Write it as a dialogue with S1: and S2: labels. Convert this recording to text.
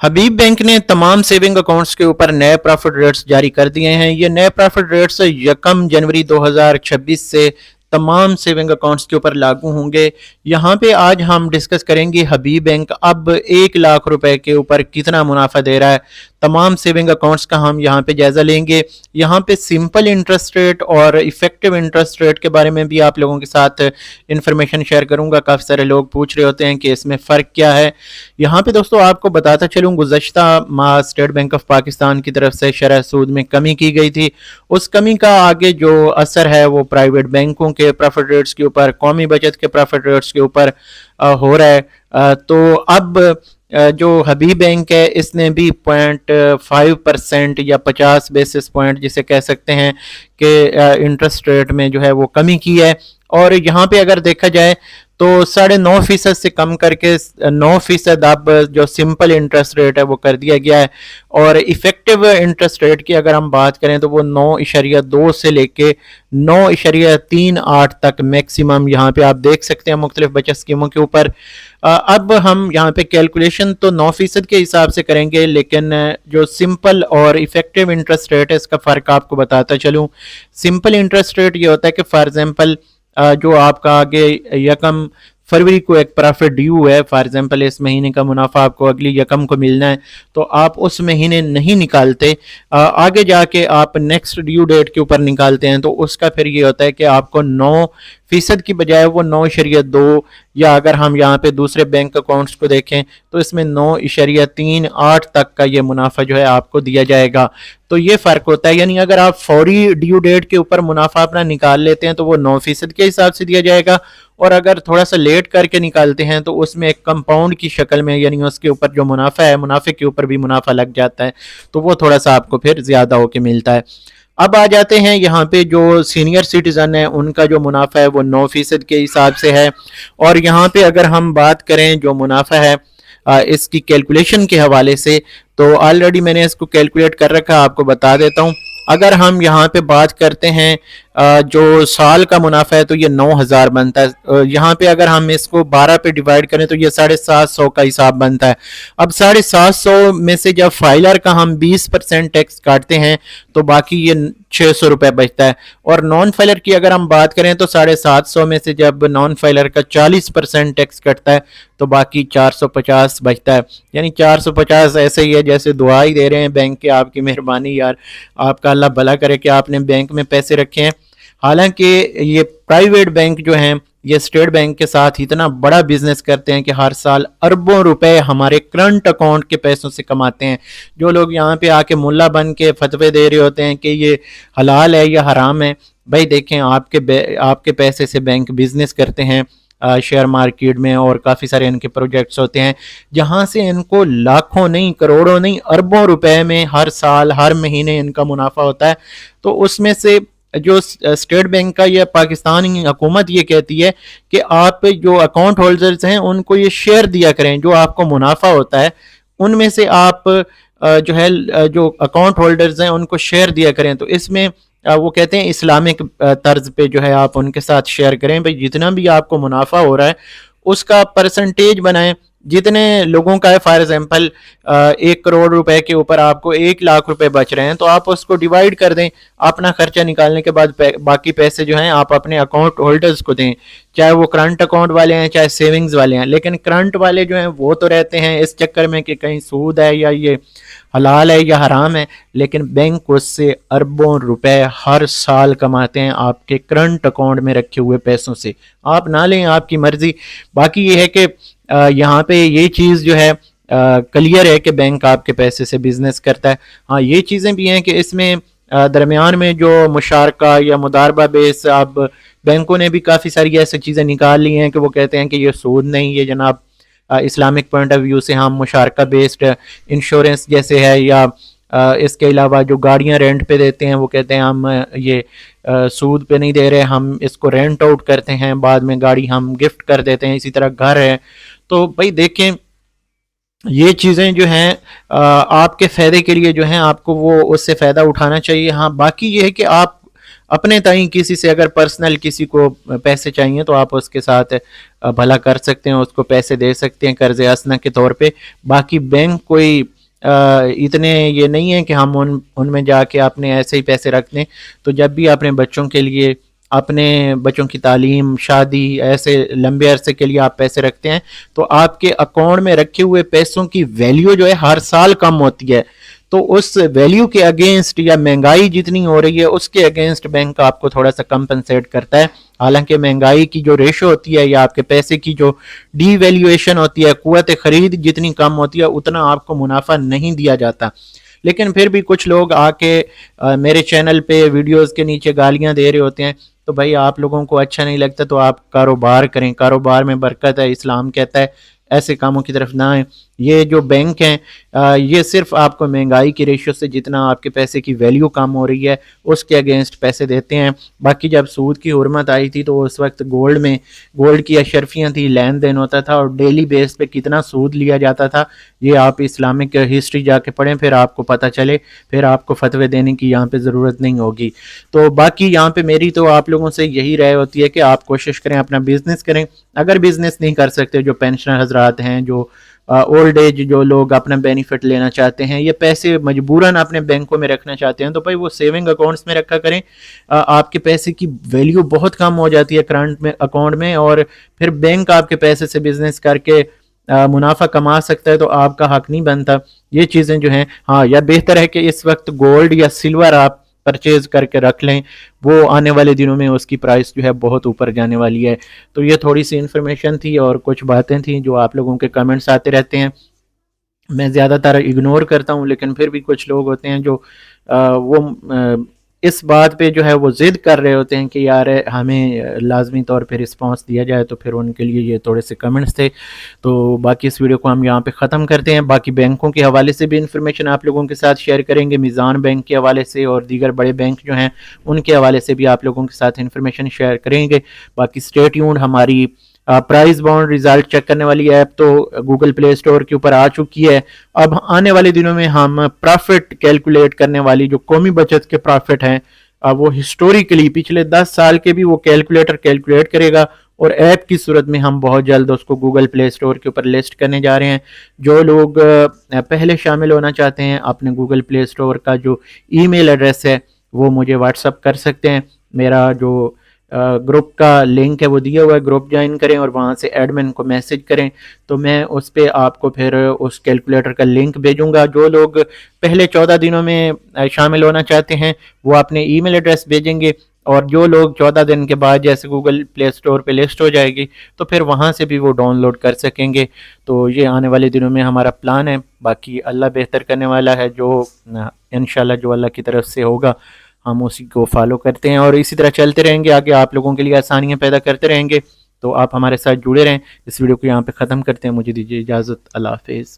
S1: हबीब bank ने तमाम saving accounts के ऊपर नए प्रॉफिट रेट्स जारी कर दिए हैं। ये नए प्रॉफिट रेट्स 1 जनवरी 2026 से तमाम सेविंग अकाउंट्स के ऊपर लागू होंगे। यहाँ पे आज हम डिस्कस करेंगे हबीब बैंक अब 1 लाख रुपए के ऊपर कितना मुनाफा दे रहा है। तमाम सेविंग अकाउंट्स का हम यहाँ पे जायजा लेंगे। यहाँ पे सिंपल इंटरेस्ट रेट और इफेक्टिव इंटरेस्ट रेट के बारे में भी आप लोगों के साथ इंफॉर्मेशन शेयर करूंगा। काफ़ी सारे लोग पूछ रहे होते हैं कि इसमें फ़र्क क्या है। यहाँ पे दोस्तों आपको बताता चलूँ, गुज़श्ता माह स्टेट बैंक ऑफ पाकिस्तान की तरफ से शरह सूद में कमी की गई थी। उस कमी का आगे जो असर है वो प्राइवेट बैंकों के प्रॉफिट रेट्स के ऊपर, कौमी बचत के प्रॉफिट रेट्स के ऊपर हो रहा है। तो अब जो हबीब बैंक है इसने भी 0.5% या 50 बेसिस पॉइंट जिसे कह सकते हैं कि इंटरेस्ट रेट में जो है वो कमी की है। और यहाँ पे अगर देखा जाए तो 9.5% से कम करके 9% अब जो सिंपल इंटरेस्ट रेट है वो कर दिया गया है। और इफेक्टिव इंटरेस्ट रेट की अगर हम बात करें तो वो 9.2 से लेके 9.38 तक मैक्सिमम यहाँ पे आप देख सकते हैं मुख्तलिफ बचत स्कीमों के ऊपर। अब हम यहाँ पे कैलकुलेशन तो 9% के हिसाब से करेंगे, लेकिन जो सिंपल और इफेक्टिव इंटरेस्ट रेट है इसका फ़र्क आपको बताता चलूँ। सिंपल इंटरेस्ट रेट ये होता है कि फॉर एग्जांपल जो आपका आगे 1 फरवरी को एक प्रॉफिट ड्यू है, फॉर एग्जांपल इस महीने का मुनाफा आपको अगली 1 को मिलना है, तो आप उस महीने नहीं निकालते, आगे जाके आप नेक्स्ट ड्यू डेट के ऊपर निकालते हैं। तो उसका फिर ये होता है कि आपको 9% की बजाय वो 9.2, या अगर हम यहाँ पे दूसरे बैंक अकाउंट्स को देखें तो इसमें 9.38 तक का ये मुनाफा जो है आपको दिया जाएगा। तो ये फ़र्क होता है, यानी अगर आप फौरी ड्यू डेट के ऊपर मुनाफा अपना निकाल लेते हैं तो वो 9% के हिसाब से दिया जाएगा, और अगर थोड़ा सा लेट करके निकालते हैं तो उसमें एक कंपाउंड की शक्ल में, यानी उसके ऊपर जो मुनाफा है, मुनाफे के ऊपर भी मुनाफा लग जाता है, तो वो थोड़ा सा आपको फिर ज़्यादा होके मिलता है। अब आ जाते हैं यहाँ पे जो सीनियर सिटीज़न है उनका जो मुनाफा है वो 9% के हिसाब से है। और यहाँ पे अगर हम बात करें जो मुनाफा है इसकी कैलकुलेशन के हवाले से, तो ऑलरेडी मैंने इसको कैलकुलेट कर रखा, आपको बता देता हूँ। अगर हम यहाँ पे बात करते हैं जो साल का मुनाफा है तो ये 9,000 बनता है। यहाँ पे अगर हम इसको 12 पे डिवाइड करें तो ये 750 का हिसाब बनता है। अब 750 में से जब फाइलर का हम 20% टैक्स काटते हैं तो बाकी ये 600 रुपये बचता है। और नॉन फाइलर की अगर हम बात करें तो 750 में से जब नॉन फाइलर का 40% टैक्स कटता है तो बाकी 450 बचता है। यानी 450 ऐसे ही है जैसे दुआ ही दे रहे हैं बैंक के, आपकी मेहरबानी यार, आपका अल्लाह भला करे कि आपने बैंक में पैसे रखे हैं। हालांकि ये प्राइवेट बैंक जो हैं ये स्टेट बैंक के साथ इतना बड़ा बिजनेस करते हैं कि हर साल अरबों रुपए हमारे करंट अकाउंट के पैसों से कमाते हैं। जो लोग यहाँ पे आके मुल्ला बन के फतवे दे रहे होते हैं कि ये हलाल है या हराम है, भाई देखें आपके पैसे से बैंक बिजनेस करते हैं शेयर मार्केट में, और काफ़ी सारे इनके प्रोजेक्ट्स होते हैं जहाँ से इनको लाखों नहीं, करोड़ों नहीं, अरबों रुपए में हर साल हर महीने इनका मुनाफा होता है। तो उसमें से जो स्टेट बैंक का या पाकिस्तानी हुकूमत ये कहती है कि आप जो अकाउंट होल्डर्स हैं उनको ये शेयर दिया करें, जो आपको मुनाफा होता है उनमें से आप जो है जो अकाउंट होल्डर्स हैं उनको शेयर दिया करें। तो इसमें वो कहते हैं इस्लामिक तर्ज पे जो है आप उनके साथ शेयर करें। भाई जितना भी आपको मुनाफा हो रहा है उसका परसेंटेज बनाएं। जितने लोगों का है, फॉर एग्जांपल 1 करोड़ रुपए के ऊपर आपको 1 लाख रुपए बच रहे हैं तो आप उसको डिवाइड कर दें। अपना खर्चा निकालने के बाद बाकी पैसे जो हैं आप अपने अकाउंट होल्डर्स को दें, चाहे वो करंट अकाउंट वाले हैं चाहे सेविंग्स वाले हैं। लेकिन करंट वाले जो हैं वो तो रहते हैं इस चक्कर में कि कहीं सूद है या ये हलाल है या हराम है, लेकिन बैंक उससे अरबों रुपए हर साल कमाते हैं आपके करंट अकाउंट में रखे हुए पैसों से। आप ना लें, आपकी मर्जी। बाकी ये है कि यहाँ पे ये चीज़ जो है क्लियर है कि बैंक आपके पैसे से बिजनेस करता है। हाँ, ये चीज़ें भी हैं कि इसमें दरमियान में जो मुशारका या मुदारबा बेस, अब बैंकों ने भी काफ़ी सारी ऐसी चीज़ें निकाल ली हैं कि वो कहते हैं कि ये सूद नहीं, ये जनाब इस्लामिक पॉइंट ऑफ व्यू से हम मुशारका बेस्ड इंश्योरेंस जैसे है, या इसके अलावा जो गाड़ियां रेंट पे देते हैं वो कहते हैं हम ये सूद पे नहीं दे रहे, हम इसको रेंट आउट करते हैं, बाद में गाड़ी हम गिफ्ट कर देते हैं। इसी तरह घर है। तो भाई देखें ये चीज़ें जो हैं आपके फ़ायदे के लिए जो हैं आपको वो उससे फ़ायदा उठाना चाहिए। हाँ, बाकी ये है कि आप اپنے تائیں کسی سے اگر پرسنل کسی کو پیسے چاہیے تو آپ اس کے ساتھ بھلا کر سکتے ہیں، اس کو پیسے دے سکتے ہیں قرض حسنہ کے طور پہ. باقی بینک کوئی اتنے یہ نہیں ہے کہ ہم ان میں جا کے اپنے ایسے ہی پیسے رکھ دیں. تو جب بھی اپنے بچوں کے لیے، اپنے بچوں کی تعلیم، شادی، ایسے لمبے عرصے کے لیے آپ پیسے رکھتے ہیں تو آپ کے اکاؤنٹ میں رکھے ہوئے پیسوں کی ویلیو جو ہے ہر سال کم ہوتی ہے. تو اس ویلیو کے اگینسٹ یا مہنگائی جتنی ہو رہی ہے اس کے اگینسٹ بینک آپ کو تھوڑا سا کمپنسیٹ کرتا ہے. حالانکہ مہنگائی کی جو ریشو ہوتی ہے یا آپ کے پیسے کی جو ڈی ویلیویشن ہوتی ہے، قوت خرید جتنی کم ہوتی ہے اتنا آپ کو منافع نہیں دیا جاتا. لیکن پھر بھی کچھ لوگ آ کے میرے چینل پہ ویڈیوز کے نیچے گالیاں دے رہے ہوتے ہیں. تو بھائی آپ لوگوں کو اچھا نہیں لگتا تو آپ کاروبار کریں، کاروبار میں برکت ہے، اسلام کہتا ہے ایسے کاموں کی طرف نہ آئیں. یہ جو بینک ہیں یہ صرف آپ کو مہنگائی کی ریشو سے جتنا آپ کے پیسے کی ویلیو کم ہو رہی ہے اس کے اگینسٹ پیسے دیتے ہیں. باقی جب سود کی حرمت آئی تھی تو اس وقت گولڈ کی اشرفیاں تھی، لین دین ہوتا تھا اور ڈیلی بیس پہ کتنا سود لیا جاتا تھا. یہ آپ اسلامک ہسٹری جا کے پڑھیں، پھر آپ کو پتہ چلے، پھر آپ کو فتوے دینے کی یہاں پہ ضرورت نہیں ہوگی. تو باقی یہاں پہ میری تو آپ لوگوں سے یہی رائے ہوتی ہے کہ آپ کوشش کریں اپنا بزنس کریں. اگر بزنس نہیں کر سکتے، جو پینشنر حضرات ہیں، جو اولڈ ایج جو لوگ اپنا بینیفٹ لینا چاہتے ہیں، یہ پیسے مجبوراً اپنے بینکوں میں رکھنا چاہتے ہیں، تو بھائی وہ سیونگ اکاؤنٹس میں رکھا کریں. آپ کے پیسے کی ویلیو بہت کم ہو جاتی ہے کرنٹ میں اکاؤنٹ میں، اور پھر بینک آپ کے پیسے سے بزنس کر کے منافع کما سکتا ہے تو آپ کا حق نہیں بنتا. یہ چیزیں جو ہیں، ہاں یا بہتر ہے کہ اس وقت گولڈ یا سلور آپ پرچیز کر کے رکھ لیں، وہ آنے والے دنوں میں اس کی پرائس جو ہے بہت اوپر جانے والی ہے. تو یہ تھوڑی سی انفارمیشن تھی اور کچھ باتیں تھیں جو آپ لوگوں کے کمنٹس آتے رہتے ہیں، میں زیادہ تر اگنور کرتا ہوں، لیکن پھر بھی کچھ لوگ ہوتے ہیں جو وہ اس بات پہ جو ہے وہ ضد کر رہے ہوتے ہیں کہ یار ہمیں لازمی طور پہ رسپانس دیا جائے. تو پھر ان کے لیے یہ تھوڑے سے کمنٹس تھے. تو باقی اس ویڈیو کو ہم یہاں پہ ختم کرتے ہیں. باقی بینکوں کے حوالے سے بھی انفارمیشن آپ لوگوں کے ساتھ شیئر کریں گے، میزان بینک کے حوالے سے اور دیگر بڑے بینک جو ہیں ان کے حوالے سے بھی آپ لوگوں کے ساتھ انفارمیشن شیئر کریں گے. باقی اسٹے ٹیونڈ. ہماری پرائز بانڈ ریزلٹ چیک کرنے والی ایپ تو گوگل پلے اسٹور کے اوپر آ چکی ہے. اب آنے والے دنوں میں ہم پرافٹ کیلکولیٹ کرنے والی جو قومی بچت کے پرافٹ ہیں وہ ہسٹوریکلی پچھلے 10 سال کے بھی وہ کیلکولیٹ کرے گا، اور ایپ کی صورت میں ہم بہت جلد اس کو گوگل پلے اسٹور کے اوپر لسٹ کرنے جا رہے ہیں. جو لوگ پہلے شامل ہونا چاہتے ہیں، اپنے گوگل پلے اسٹور کا جو ای میل ایڈریس ہے وہ مجھے واٹس اپ کر سکتے ہیں. میرا جو گروپ کا لنک ہے وہ دیا ہوا ہے، گروپ جوائن کریں اور وہاں سے ایڈمن کو میسج کریں تو میں اس پہ آپ کو پھر اس کیلکولیٹر کا لنک بھیجوں گا. جو لوگ پہلے 14 دنوں میں شامل ہونا چاہتے ہیں وہ اپنے ای میل ایڈریس بھیجیں گے، اور جو لوگ 14 دن کے بعد جیسے گوگل پلے اسٹور پہ لسٹ ہو جائے گی تو پھر وہاں سے بھی وہ ڈاؤن لوڈ کر سکیں گے. تو یہ آنے والے دنوں میں ہمارا پلان ہے. باقی اللہ بہتر کرنے والا ہے، جو انشاءاللہ جو اللہ کی طرف سے ہوگا ہم اسی کو فالو کرتے ہیں اور اسی طرح چلتے رہیں گے آگے، آپ لوگوں کے لیے آسانیاں پیدا کرتے رہیں گے. تو آپ ہمارے ساتھ جڑے رہیں. اس ویڈیو کو یہاں پہ ختم کرتے ہیں. مجھے دیجیے اجازت. اللہ حافظ.